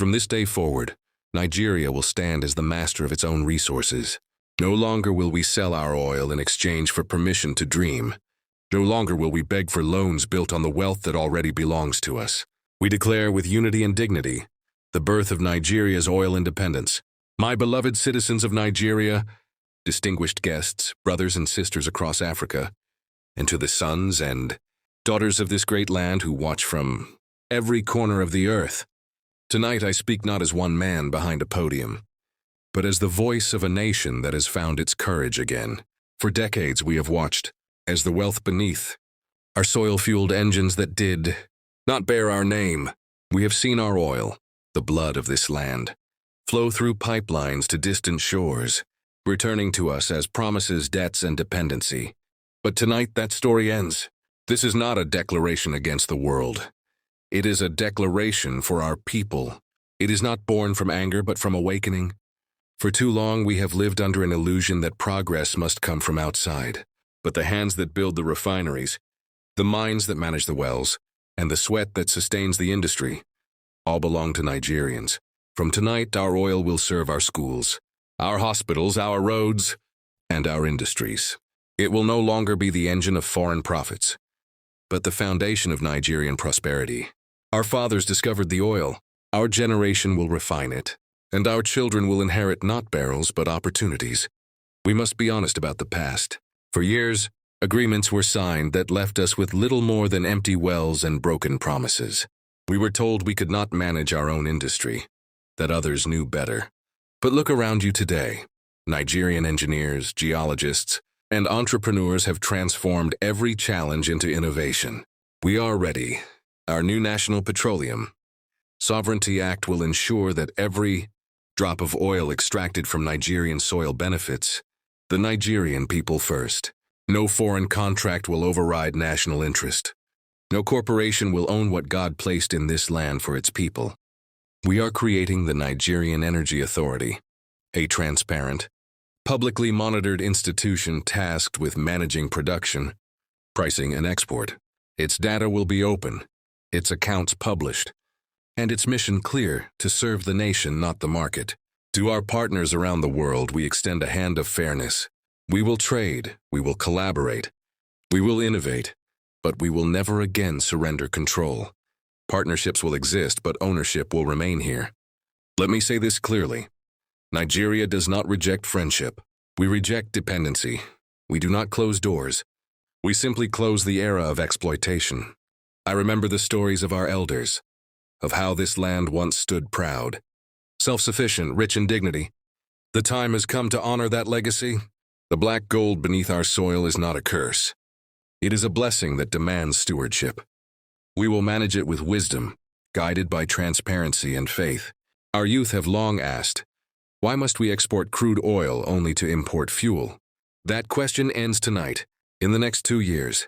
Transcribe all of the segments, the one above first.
From this day forward, Nigeria will stand as the master of its own resources. No longer will we sell our oil in exchange for permission to dream. No longer will we beg for loans built on the wealth that already belongs to us. We declare with unity and dignity the birth of Nigeria's oil independence. My beloved citizens of Nigeria, distinguished guests, brothers and sisters across Africa, and to the sons and daughters of this great land who watch from every corner of the earth. Tonight I speak not as one man behind a podium, but as the voice of a nation that has found its courage again. For decades we have watched as the wealth beneath, our soil-fueled engines that did not bear our name. We have seen our oil, the blood of this land, flow through pipelines to distant shores, returning to us as promises, debts, and dependency. But tonight that story ends. This is not a declaration against the world. It is a declaration for our people. It is not born from anger but from awakening. For too long we have lived under an illusion that progress must come from outside. But the hands that build the refineries, the mines that manage the wells, and the sweat that sustains the industry, all belong to Nigerians. From tonight, our oil will serve our schools, our hospitals, our roads, and our industries. It will no longer be the engine of foreign profits, but the foundation of Nigerian prosperity. Our fathers discovered the oil. Our generation will refine it, and our children will inherit not barrels but opportunities. We must be honest about the past. For years, agreements were signed that left us with little more than empty wells and broken promises. We were told we could not manage our own industry, that others knew better. But look around you today. Nigerian engineers, geologists, and entrepreneurs have transformed every challenge into innovation. We are ready. Our new National Petroleum Sovereignty Act will ensure that every drop of oil extracted from Nigerian soil benefits the Nigerian people first. No foreign contract will override national interest. No corporation will own what God placed in this land for its people. We are creating the Nigerian Energy Authority, a transparent, publicly monitored institution tasked with managing production, pricing, and export. Its data will be open, its accounts published, and its mission clear to serve the nation, not the market. To our partners around the world, we extend a hand of fairness. We will trade, we will collaborate, we will innovate, but we will never again surrender control. Partnerships will exist, but ownership will remain here. Let me say this clearly. Nigeria does not reject friendship. We reject dependency. We do not close doors. We simply close the era of exploitation. I remember the stories of our elders, of how this land once stood proud, self-sufficient, rich in dignity. The time has come to honor that legacy. The black gold beneath our soil is not a curse. It is a blessing that demands stewardship. We will manage it with wisdom, guided by transparency and faith. Our youth have long asked, why must we export crude oil only to import fuel? That question ends tonight. In the next 2 years,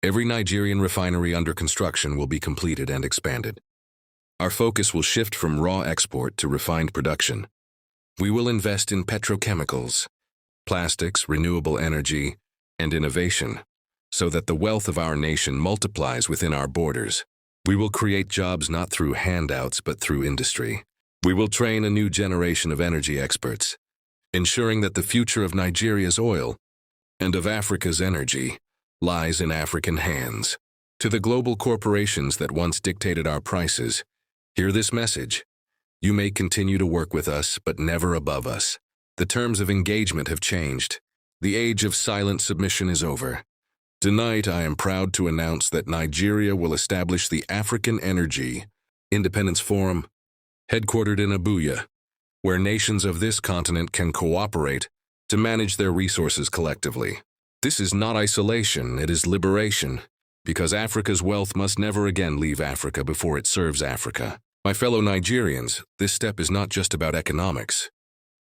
every Nigerian refinery under construction will be completed and expanded. Our focus will shift from raw export to refined production. We will invest in petrochemicals, plastics, renewable energy, and innovation, so that the wealth of our nation multiplies within our borders. We will create jobs not through handouts but through industry. We will train a new generation of energy experts, ensuring that the future of Nigeria's oil and of Africa's energy lies in African hands. To the global corporations that once dictated our prices, hear this message. You may continue to work with us, but never above us. The terms of engagement have changed. The age of silent submission is over. Tonight, I am proud to announce that Nigeria will establish the African Energy Independence Forum, headquartered in Abuja, where nations of this continent can cooperate to manage their resources collectively. This is not isolation, it is liberation, because Africa's wealth must never again leave Africa before it serves Africa. My fellow Nigerians, this step is not just about economics.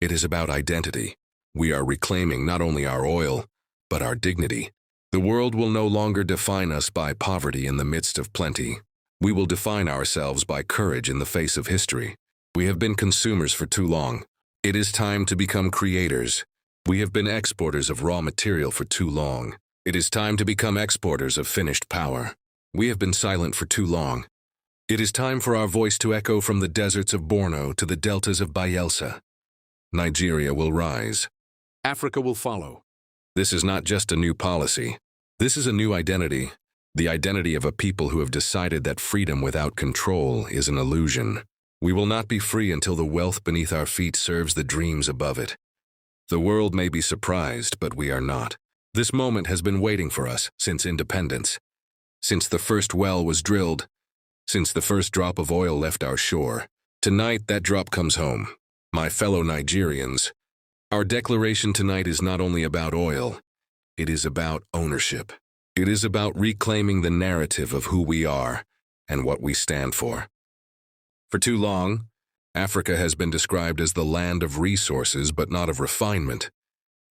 It is about identity. We are reclaiming not only our oil, but our dignity. The world will no longer define us by poverty in the midst of plenty. We will define ourselves by courage in the face of history. We have been consumers for too long. It is time to become creators. We have been exporters of raw material for too long. It is time to become exporters of finished power. We have been silent for too long. It is time for our voice to echo from the deserts of Borno to the deltas of Bayelsa. Nigeria will rise. Africa will follow. This is not just a new policy. This is a new identity, the identity of a people who have decided that freedom without control is an illusion. We will not be free until the wealth beneath our feet serves the dreams above it. The world may be surprised, but we are not. This moment has been waiting for us since independence, since the first well was drilled, since the first drop of oil left our shore. Tonight, that drop comes home. My fellow Nigerians, our declaration tonight is not only about oil, it is about ownership. It is about reclaiming the narrative of who we are and what we stand for. For too long, Africa has been described as the land of resources but not of refinement,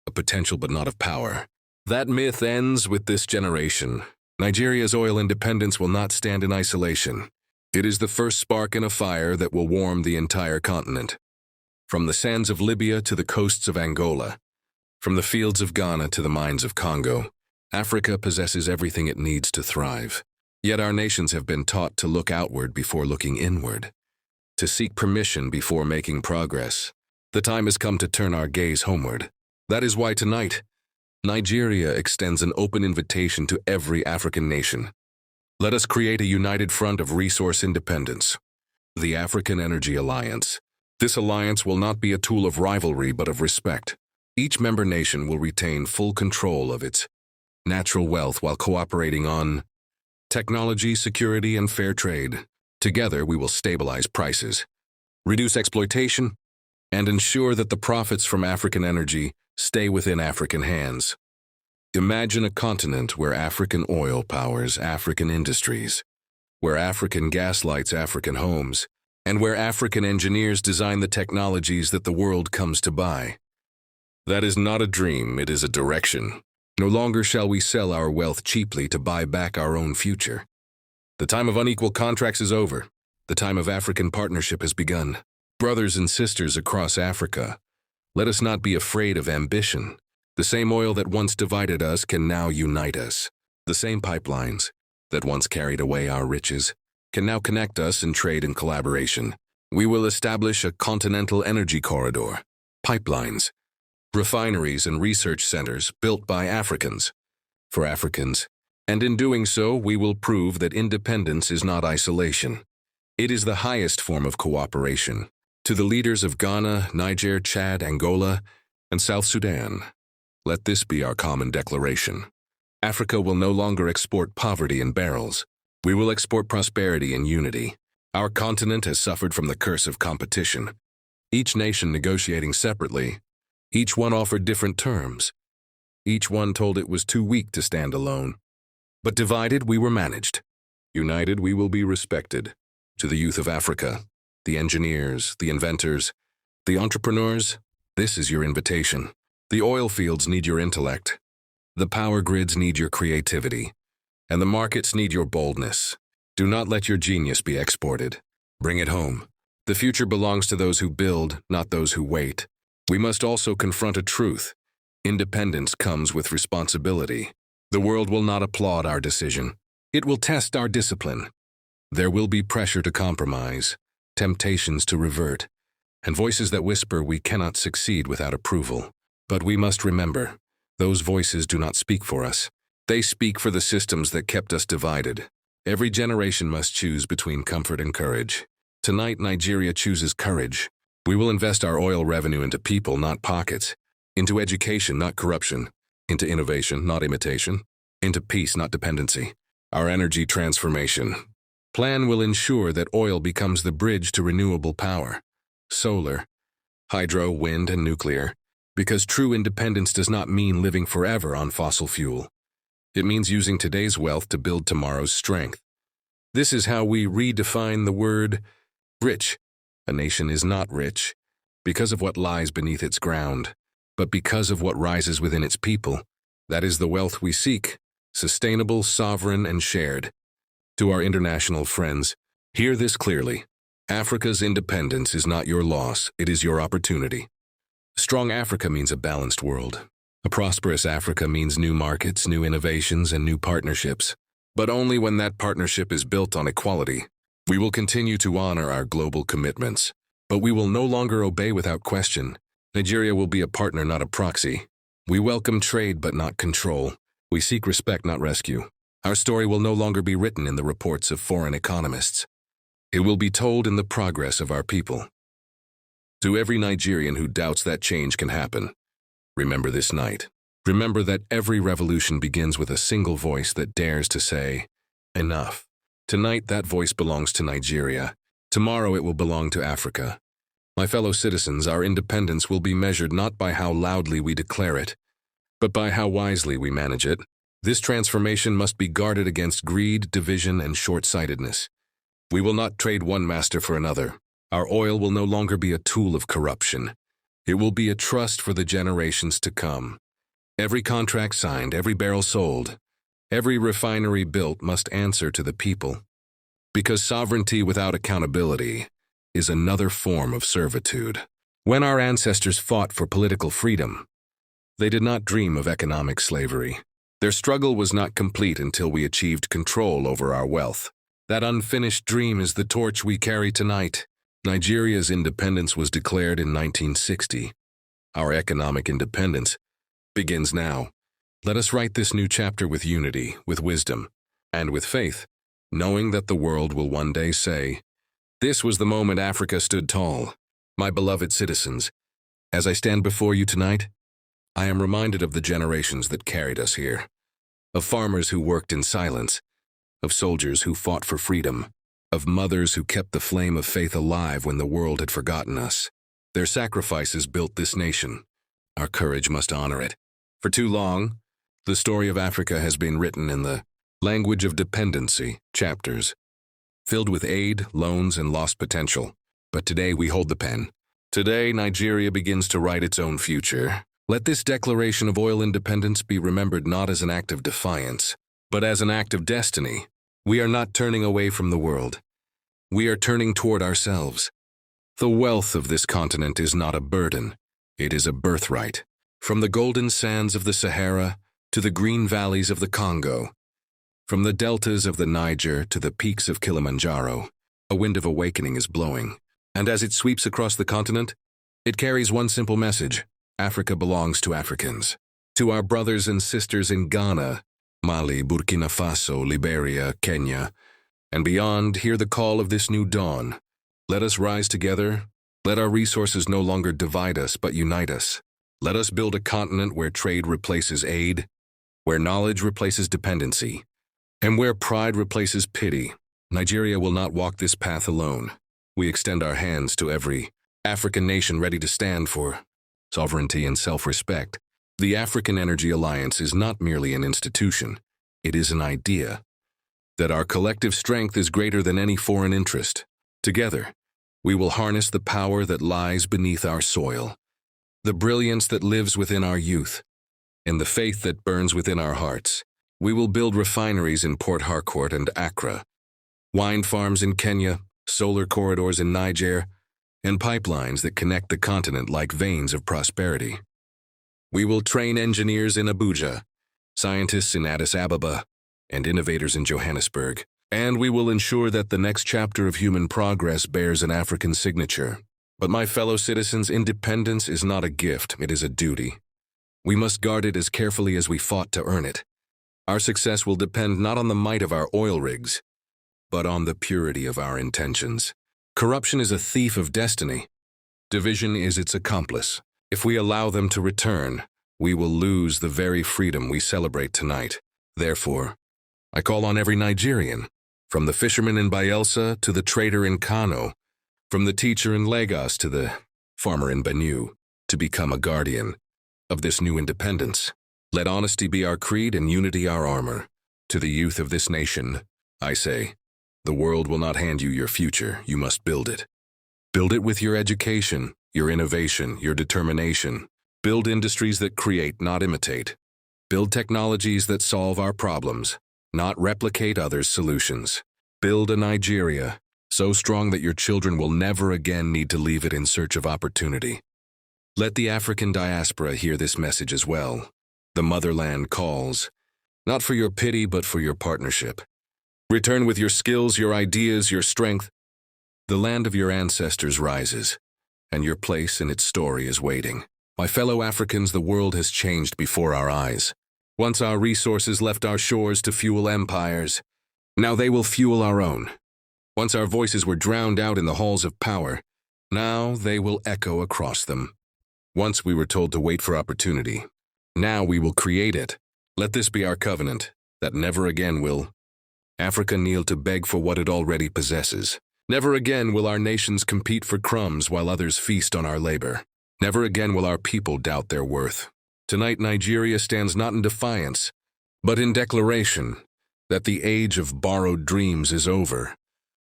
of potential but not of power. That myth ends with this generation. Nigeria's oil independence will not stand in isolation. It is the first spark in a fire that will warm the entire continent. From the sands of Libya to the coasts of Angola, from the fields of Ghana to the mines of Congo, Africa possesses everything it needs to thrive. Yet our nations have been taught to look outward before looking inward, to seek permission before making progress. The time has come to turn our gaze homeward. That is why tonight, Nigeria extends an open invitation to every African nation. Let us create a united front of resource independence, the African Energy Alliance. This alliance will not be a tool of rivalry but of respect. Each member nation will retain full control of its natural wealth while cooperating on technology, security, and fair trade. Together, we will stabilize prices, reduce exploitation, and ensure that the profits from African energy stay within African hands. Imagine a continent where African oil powers African industries, where African gas lights African homes, and where African engineers design the technologies that the world comes to buy. That is not a dream, it is a direction. No longer shall we sell our wealth cheaply to buy back our own future. The time of unequal contracts is over. The time of African partnership has begun. Brothers and sisters across Africa, let us not be afraid of ambition. The same oil that once divided us can now unite us. The same pipelines that once carried away our riches can now connect us in trade and collaboration. We will establish a continental energy corridor, pipelines, refineries and research centers built by Africans, for Africans. And in doing so, we will prove that independence is not isolation. It is the highest form of cooperation. To the leaders of Ghana, Niger, Chad, Angola, and South Sudan, let this be our common declaration. Africa will no longer export poverty in barrels. We will export prosperity in unity. Our continent has suffered from the curse of competition. Each nation negotiating separately, each one offered different terms. Each one told it was too weak to stand alone. But divided, we were managed. United, we will be respected. To the youth of Africa, the engineers, the inventors, the entrepreneurs, this is your invitation. The oil fields need your intellect. The power grids need your creativity. And the markets need your boldness. Do not let your genius be exported. Bring it home. The future belongs to those who build, not those who wait. We must also confront a truth. Independence comes with responsibility. The world will not applaud our decision. It will test our discipline. There will be pressure to compromise, temptations to revert, and voices that whisper we cannot succeed without approval. But we must remember, those voices do not speak for us. They speak for the systems that kept us divided. Every generation must choose between comfort and courage. Tonight, Nigeria chooses courage. We will invest our oil revenue into people, not pockets, into education, not corruption, into innovation, not imitation, into peace, not dependency. Our energy transformation plan will ensure that oil becomes the bridge to renewable power, solar, hydro, wind, and nuclear, because true independence does not mean living forever on fossil fuel. It means using today's wealth to build tomorrow's strength. This is how we redefine the word rich. A nation is not rich because of what lies beneath its ground, but because of what rises within its people. That is the wealth we seek, sustainable, sovereign, and shared. To our international friends, hear this clearly. Africa's independence is not your loss, it is your opportunity. Strong Africa means a balanced world. A prosperous Africa means new markets, new innovations, and new partnerships. But only when that partnership is built on equality. We will continue to honor our global commitments, but we will no longer obey without question. Nigeria will be a partner, not a proxy. We welcome trade, but not control. We seek respect, not rescue. Our story will no longer be written in the reports of foreign economists. It will be told in the progress of our people. To every Nigerian who doubts that change can happen, remember this night. Remember that every revolution begins with a single voice that dares to say, enough. Tonight, that voice belongs to Nigeria. Tomorrow, it will belong to Africa. My fellow citizens, our independence will be measured not by how loudly we declare it, but by how wisely we manage it. This transformation must be guarded against greed, division, and short-sightedness. We will not trade one master for another. Our oil will no longer be a tool of corruption. It will be a trust for the generations to come. Every contract signed, every barrel sold, every refinery built must answer to the people. Because sovereignty without accountability is another form of servitude. When our ancestors fought for political freedom, they did not dream of economic slavery. Their struggle was not complete until we achieved control over our wealth. That unfinished dream is the torch we carry tonight. Nigeria's independence was declared in 1960. Our economic independence begins now. Let us write this new chapter with unity, with wisdom, and with faith, knowing that the world will one day say, "This was the moment Africa stood tall." My beloved citizens, as I stand before you tonight, I am reminded of the generations that carried us here, of farmers who worked in silence, of soldiers who fought for freedom, of mothers who kept the flame of faith alive when the world had forgotten us. Their sacrifices built this nation. Our courage must honor it. For too long, the story of Africa has been written in the language of dependency, chapters, filled with aid, loans, and lost potential. But today we hold the pen. Today, Nigeria begins to write its own future. Let this declaration of oil independence be remembered not as an act of defiance, but as an act of destiny. We are not turning away from the world. We are turning toward ourselves. The wealth of this continent is not a burden. It is a birthright. From the golden sands of the Sahara to the green valleys of the Congo, from the deltas of the Niger to the peaks of Kilimanjaro, a wind of awakening is blowing. And as it sweeps across the continent, it carries one simple message: Africa belongs to Africans. To our brothers and sisters in Ghana, Mali, Burkina Faso, Liberia, Kenya, and beyond, hear the call of this new dawn. Let us rise together. Let our resources no longer divide us, but unite us. Let us build a continent where trade replaces aid, where knowledge replaces dependency, and where pride replaces pity. Nigeria will not walk this path alone. We extend our hands to every African nation ready to stand for sovereignty and self-respect. The African Energy Alliance is not merely an institution. It is an idea that our collective strength is greater than any foreign interest. Together, we will harness the power that lies beneath our soil, the brilliance that lives within our youth, and the faith that burns within our hearts. We will build refineries in Port Harcourt and Accra, wine farms in Kenya, solar corridors in Niger, and pipelines that connect the continent like veins of prosperity. We will train engineers in Abuja, scientists in Addis Ababa, and innovators in Johannesburg. And we will ensure that the next chapter of human progress bears an African signature. But my fellow citizens, independence is not a gift, it is a duty. We must guard it as carefully as we fought to earn it. Our success will depend not on the might of our oil rigs, but on the purity of our intentions. Corruption is a thief of destiny. Division is its accomplice. If we allow them to return, we will lose the very freedom we celebrate tonight. Therefore, I call on every Nigerian, from the fisherman in Bayelsa to the trader in Kano, from the teacher in Lagos to the farmer in Benue, to become a guardian of this new independence. Let honesty be our creed and unity our armor. To the youth of this nation, I say, the world will not hand you your future, you must build it. Build it with your education, your innovation, your determination. Build industries that create, not imitate. Build technologies that solve our problems, not replicate others' solutions. Build a Nigeria so strong that your children will never again need to leave it in search of opportunity. Let the African diaspora hear this message as well. The motherland calls, not for your pity but for your partnership. Return with your skills, your ideas, your strength. The land of your ancestors rises, and your place in its story is waiting. My fellow Africans, the world has changed before our eyes. Once our resources left our shores to fuel empires, now they will fuel our own. Once our voices were drowned out in the halls of power, now they will echo across them. Once we were told to wait for opportunity, now we will create it. Let this be our covenant, that never again will Africa kneel to beg for what it already possesses. Never again will our nations compete for crumbs while others feast on our labor. Never again will our people doubt their worth. Tonight, Nigeria stands not in defiance, but in declaration that the age of borrowed dreams is over,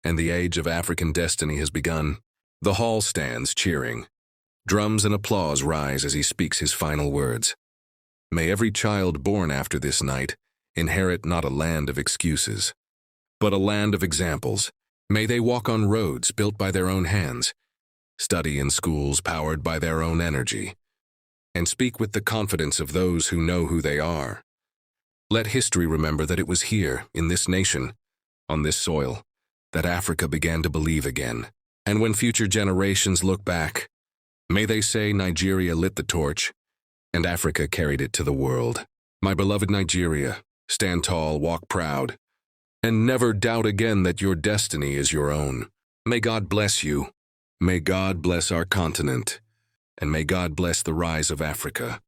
and the age of African destiny has begun. The hall stands cheering. Drums and applause rise as he speaks his final words. May every child born after this night inherit not a land of excuses, but a land of examples. May they walk on roads built by their own hands, study in schools powered by their own energy, and speak with the confidence of those who know who they are. Let history remember that it was here, in this nation, on this soil, that Africa began to believe again. And when future generations look back, may they say Nigeria lit the torch, and Africa carried it to the world. My beloved Nigeria, stand tall, walk proud, and never doubt again that your destiny is your own. May God bless you. May God bless our continent, and may God bless the rise of Africa.